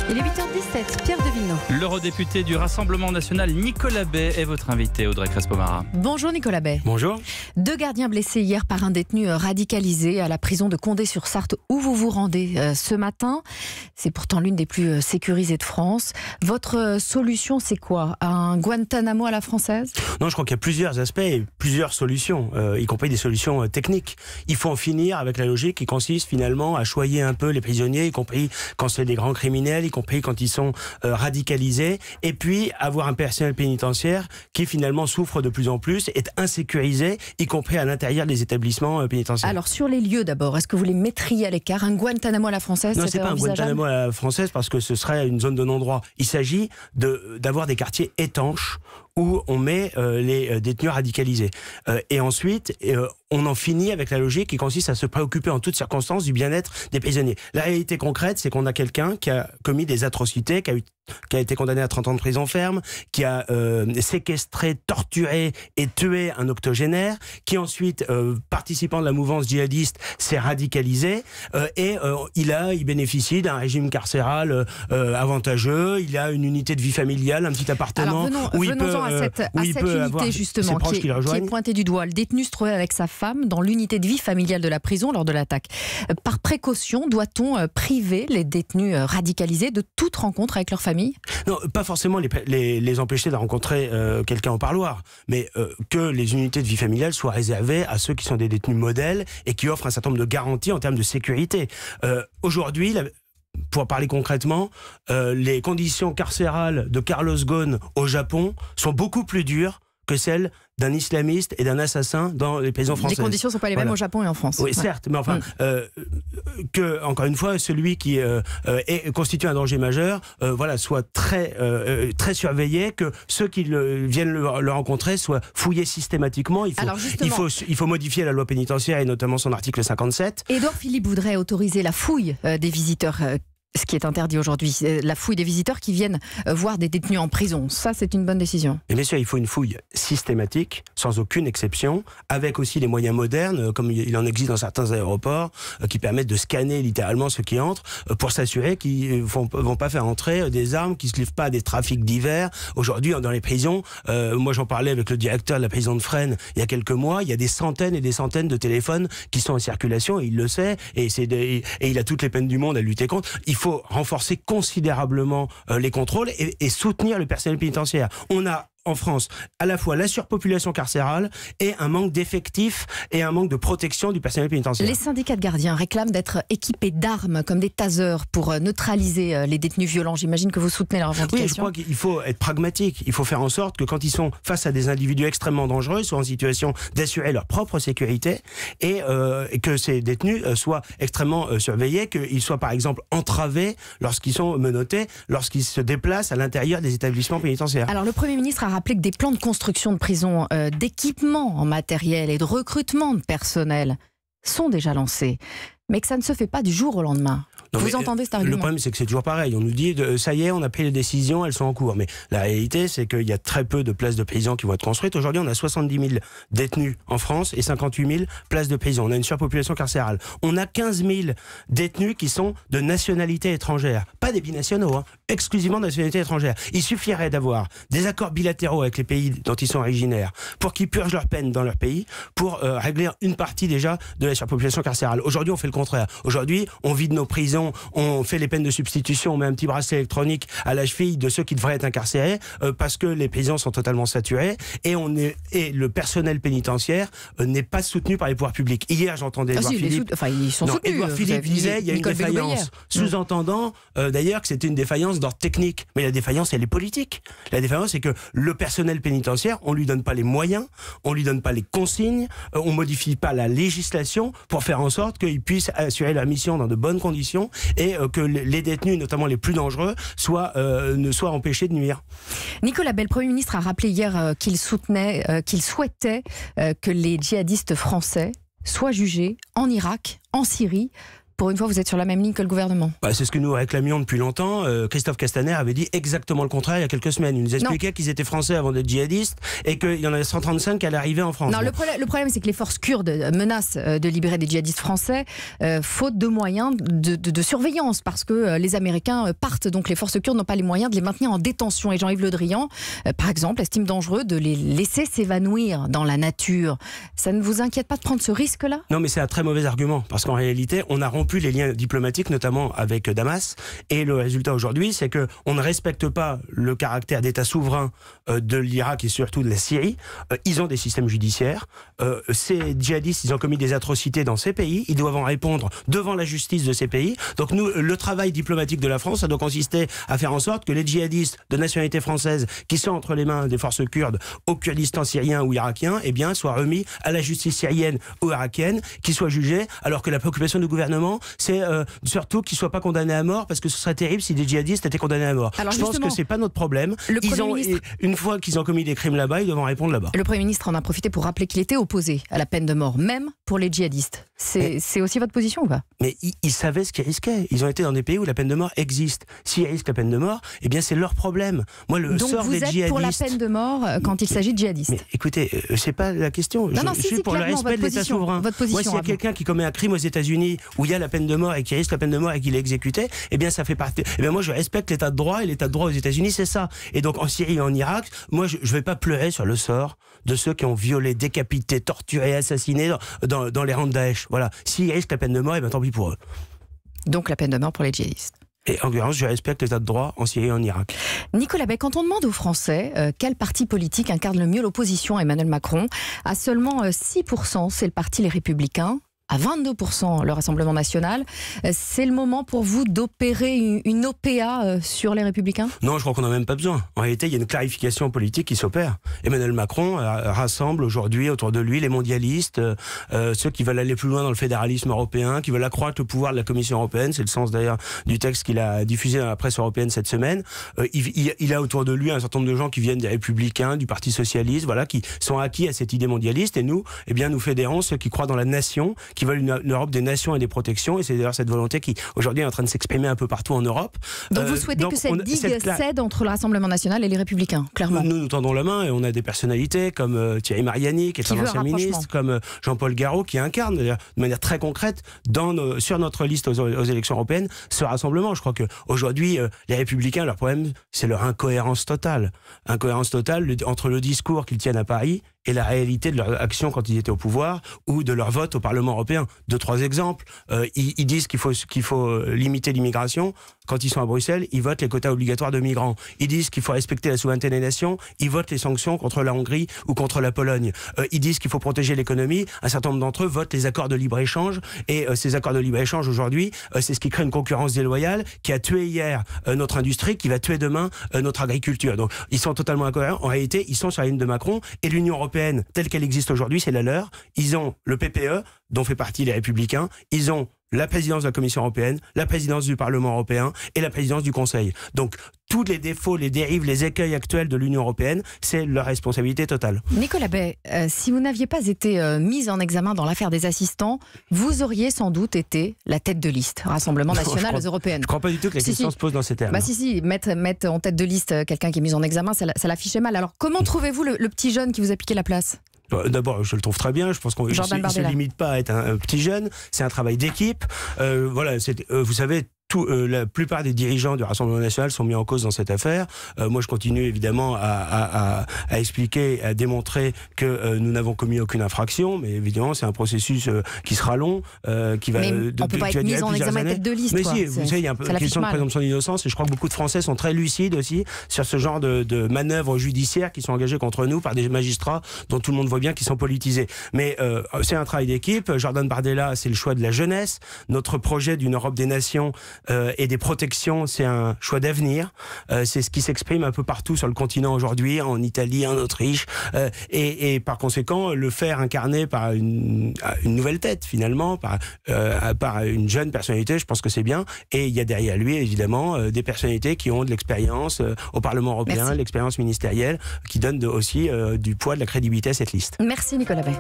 Il est 8h17, Pierre Devilleneux. L'eurodéputé du Rassemblement national Nicolas Bay est votre invité, Audrey Crespo-Mara. Bonjour Nicolas Bay. Bonjour. 2 gardiens blessés hier par un détenu radicalisé à la prison de Condé-sur-Sarthe où vous vous rendez ce matin. C'est pourtant l'une des plus sécurisées de France. Votre solution, c'est quoi? Un Guantanamo à la française? Non, je crois qu'il y a plusieurs aspects et plusieurs solutions, y compris des solutions techniques. Il faut en finir avec la logique qui consiste finalement à choyer un peu les prisonniers, y compris quand c'est des grands criminels, y compris quand ils sont radicalisés, et puis avoir un personnel pénitentiaire qui finalement souffre de plus en plus, est insécurisé, y compris à l'intérieur des établissements pénitentiaires. Alors sur les lieux d'abord, est-ce que vous les mettriez à l'écart? Un Guantanamo à la française? Non, c'est pas un Guantanamo à la française parce que ce serait une zone de non-droit. Il s'agit d'avoir des quartiers étanches où on met les détenus radicalisés. Et ensuite, on en finit avec la logique qui consiste à se préoccuper en toutes circonstances du bien-être des prisonniers. La réalité concrète, c'est qu'on a quelqu'un qui a commis des atrocités, qui a été condamné à 30 ans de prison ferme, qui a séquestré, torturé et tué un octogénaire, qui ensuite, participant de la mouvance djihadiste, s'est radicalisé, et il bénéficie d'un régime carcéral avantageux, il a une unité de vie familiale, un petit appartement. Alors où il peut à cette unité justement qui est pointée du doigt. Le détenu se trouvait avec sa femme dans l'unité de vie familiale de la prison lors de l'attaque. Par précaution, doit-on priver les détenus radicalisés de toute rencontre avec leur famille? Non, pas forcément les empêcher de rencontrer quelqu'un au parloir, mais que les unités de vie familiale soient réservées à ceux qui sont des détenus modèles et qui offrent un certain nombre de garanties en termes de sécurité. Aujourd'hui, pour parler concrètement, les conditions carcérales de Carlos Ghosn au Japon sont beaucoup plus dures que celles d'un islamiste et d'un assassin dans les prisons françaises. Les conditions ne sont pas les mêmes au Japon et en France. Oui, certes, mais enfin, que, encore une fois, celui qui constitue un danger majeur soit très surveillé, que ceux qui viennent le rencontrer soient fouillés systématiquement. Il faut modifier la loi pénitentiaire et notamment son article 57. Édouard Philippe voudrait autoriser la fouille des visiteurs. Ce qui est interdit aujourd'hui, la fouille des visiteurs qui viennent voir des détenus en prison. Ça, c'est une bonne décision. Et bien sûr, il faut une fouille systématique, sans aucune exception, avec aussi les moyens modernes, comme il en existe dans certains aéroports, qui permettent de scanner littéralement ceux qui entrent, pour s'assurer qu'ils ne vont pas faire entrer des armes, qui ne se livrent pas à des trafics divers. Aujourd'hui, dans les prisons, moi j'en parlais avec le directeur de la prison de Fresnes il y a quelques mois, il y a des centaines et des centaines de téléphones qui sont en circulation, et il le sait, et il a toutes les peines du monde à lutter contre. Il faut renforcer considérablement les contrôles et soutenir le personnel pénitentiaire. On a en France à la fois la surpopulation carcérale et un manque d'effectifs et un manque de protection du personnel pénitentiaire. Les syndicats de gardiens réclament d'être équipés d'armes comme des tasers pour neutraliser les détenus violents. J'imagine que vous soutenez leur revendication. Oui, je crois qu'il faut être pragmatique. Il faut faire en sorte que quand ils sont face à des individus extrêmement dangereux, ils soient en situation d'assurer leur propre sécurité et que ces détenus soient extrêmement surveillés, qu'ils soient par exemple entravés lorsqu'ils sont menottés, lorsqu'ils se déplacent à l'intérieur des établissements pénitentiaires. Alors le Premier ministre a rappelé que des plans de construction de prisons, d'équipement en matériel et de recrutement de personnel sont déjà lancés, mais que ça ne se fait pas du jour au lendemain. Vous entendez cet argument? Le problème, c'est que c'est toujours pareil. On nous dit, ça y est, on a pris les décisions, elles sont en cours. Mais la réalité, c'est qu'il y a très peu de places de prison qui vont être construites. Aujourd'hui, on a 70 000 détenus en France et 58 000 places de prison. On a une surpopulation carcérale. On a 15 000 détenus qui sont de nationalité étrangère. Pas des binationaux, exclusivement de nationalité étrangère. Il suffirait d'avoir des accords bilatéraux avec les pays dont ils sont originaires pour qu'ils purgent leur peine dans leur pays, pour régler une partie déjà de la surpopulation carcérale. Aujourd'hui, on fait le contraire. Aujourd'hui, on vide nos prisons, on fait les peines de substitution, on met un petit bracelet électronique à la cheville de ceux qui devraient être incarcérés parce que les prisons sont totalement saturées et le personnel pénitentiaire n'est pas soutenu par les pouvoirs publics. Hier, j'entendais Édouard Philippe. Ils sont soutenus. Édouard Philippe disait il y a une défaillance, sous-entendant d'ailleurs que c'était une défaillance d'ordre technique. Mais la défaillance, elle est politique. La défaillance, c'est que le personnel pénitentiaire, on lui donne pas les moyens, on lui donne pas les consignes, on modifie pas la législation pour faire en sorte qu'il puisse assurer la mission dans de bonnes conditions et que les détenus, notamment les plus dangereux, ne soient empêchés de nuire. Nicolas Bay, le Premier ministre, a rappelé hier qu'il souhaitait que les djihadistes français soient jugés en Irak, en Syrie, Pour une fois, vous êtes sur la même ligne que le gouvernement. C'est ce que nous réclamions depuis longtemps. Christophe Castaner avait dit exactement le contraire il y a quelques semaines. Il nous expliquait qu'ils étaient français avant d'être djihadistes et qu'il y en avait 135 qui allaient arriver en France. Non, le problème, c'est que les forces kurdes menacent de libérer des djihadistes français, faute de moyens de surveillance, parce que les Américains partent, donc les forces kurdes n'ont pas les moyens de les maintenir en détention. Et Jean-Yves Le Drian, par exemple, estime dangereux de les laisser s'évanouir dans la nature. Ça ne vous inquiète pas de prendre ce risque-là? Non, mais c'est un très mauvais argument, parce qu'en réalité, on a rompu les liens diplomatiques, notamment avec Damas, et le résultat aujourd'hui, c'est qu'on ne respecte pas le caractère d'État souverain de l'Irak et surtout de la Syrie. Ils ont des systèmes judiciaires. Ces djihadistes, ils ont commis des atrocités dans ces pays. Ils doivent en répondre devant la justice de ces pays. Donc nous, le travail diplomatique de la France, ça doit consister à faire en sorte que les djihadistes de nationalité française qui sont entre les mains des forces kurdes au Kurdistan syrien ou irakien, eh bien, soient remis à la justice syrienne ou irakienne, qu'ils soient jugés, alors que la préoccupation du gouvernement, c'est surtout qu'ils ne soient pas condamnés à mort, parce que ce serait terrible si des djihadistes étaient condamnés à mort. Alors je pense que c'est pas notre problème. Une fois qu'ils ont commis des crimes là-bas, ils doivent en répondre là-bas. Le Premier ministre en a profité pour rappeler qu'il était opposé à la peine de mort, même pour les djihadistes. C'est aussi votre position ou pas? Mais ils savaient ce qu'ils risquaient. Ils ont été dans des pays où la peine de mort existe. S'ils risquent la peine de mort, eh bien c'est leur problème. Moi, le Donc sort vous des êtes djihadistes... pour la peine de mort quand il s'agit de djihadistes? Mais écoutez, c'est pas la question. Je suis pour le respect de l'État souverain. Moi, s'il y a quelqu'un qui commet un crime aux États-Unis où il y a la peine de mort et qui risque la peine de mort et qu'il est exécuté, eh bien ça fait partie. Eh bien moi, je respecte l'État de droit, et l'État de droit aux États-Unis, c'est ça. Et donc en Syrie et en Irak, moi, je vais pas pleurer sur le sort de ceux qui ont violé, décapité, torturé, assassiné dans les rangs de Daesh. Voilà. S'ils risquent la peine de mort, eh bien tant pis pour eux. Donc la peine de mort pour les djihadistes. Et en l'occurrence, je respecte l'état de droit en Syrie et en Irak. Nicolas Bay, quand on demande aux Français quel parti politique incarne le mieux l'opposition à Emmanuel Macron, à seulement 6%, c'est le parti Les Républicains. À 22% le Rassemblement national. C'est le moment pour vous d'opérer une OPA sur les Républicains? Non, je crois qu'on n'en a même pas besoin. En réalité, il y a une clarification politique qui s'opère. Emmanuel Macron rassemble aujourd'hui autour de lui les mondialistes, ceux qui veulent aller plus loin dans le fédéralisme européen, qui veulent accroître le pouvoir de la Commission européenne. C'est le sens d'ailleurs du texte qu'il a diffusé dans la presse européenne cette semaine. Il a autour de lui un certain nombre de gens qui viennent des Républicains, du Parti Socialiste, voilà, qui sont acquis à cette idée mondialiste. Et nous, eh bien, nous fédérons ceux qui croient dans la nation, qui veulent une Europe des nations et des protections, et c'est d'ailleurs cette volonté qui aujourd'hui est en train de s'exprimer un peu partout en Europe. Donc vous souhaitez que cette digue cède entre le Rassemblement national et les Républicains, clairement? Nous tendons la main, et on a des personnalités comme Thierry Mariani, qui est un ancien ministre, comme Jean-Paul Garot, qui incarne de manière très concrète sur notre liste aux élections européennes ce rassemblement. Je crois qu'aujourd'hui, les Républicains, leur problème, c'est leur incohérence totale. Incohérence totale entre le discours qu'ils tiennent à Paris et la réalité de leur action quand ils étaient au pouvoir, ou de leur vote au Parlement européen. 2-3 exemples. Ils disent qu'il faut limiter l'immigration. Quand ils sont à Bruxelles, ils votent les quotas obligatoires de migrants. Ils disent qu'il faut respecter la souveraineté des nations. Ils votent les sanctions contre la Hongrie ou contre la Pologne. Ils disent qu'il faut protéger l'économie. Un certain nombre d'entre eux votent les accords de libre-échange. Et ces accords de libre-échange, aujourd'hui, c'est ce qui crée une concurrence déloyale qui a tué hier notre industrie, qui va tuer demain notre agriculture. Donc, ils sont totalement incohérents. En réalité, ils sont sur la ligne de Macron, et l'Union européenne, telle qu'elle existe aujourd'hui, c'est la leur. Ils ont le PPE, dont fait partie les Républicains. Ils ont la présidence de la Commission européenne, la présidence du Parlement européen et la présidence du Conseil. Donc, tous les défauts, les dérives, les écueils actuels de l'Union européenne, c'est leur responsabilité totale. Nicolas Bay, si vous n'aviez pas été mis en examen dans l'affaire des assistants, vous auriez sans doute été la tête de liste Rassemblement national aux européennes. Je ne crois pas du tout que la question se pose dans ces termes. Bah si, mettre en tête de liste quelqu'un qui est mis en examen, ça l'affichait mal. Alors comment trouvez-vous le petit jeune qui vous a piqué la place ? D'abord, je le trouve très bien. Je pense qu'on ne se limite pas à être un petit jeune. C'est un travail d'équipe. Voilà, vous savez, la plupart des dirigeants du Rassemblement national sont mis en cause dans cette affaire. Moi, je continue évidemment à expliquer, à démontrer que nous n'avons commis aucune infraction, mais évidemment, c'est un processus qui sera long, qui va. Mais on ne peut pas être mis en examen tête de liste. Mais si, vous savez, il y a une question de présomption d'innocence, et je crois que beaucoup de Français sont très lucides aussi sur ce genre de manœuvres judiciaires qui sont engagées contre nous par des magistrats dont tout le monde voit bien qu'ils sont politisés. Mais c'est un travail d'équipe. Jordan Bardella, c'est le choix de la jeunesse. Notre projet d'une Europe des nations et des protections, c'est un choix d'avenir. C'est ce qui s'exprime un peu partout sur le continent aujourd'hui, en Italie, en Autriche. Et par conséquent, le faire incarner par une nouvelle tête, finalement, par une jeune personnalité, je pense que c'est bien. Et il y a derrière lui, évidemment, des personnalités qui ont de l'expérience au Parlement européen, l'expérience ministérielle, qui donnent aussi du poids, de la crédibilité à cette liste. Merci Nicolas Bay.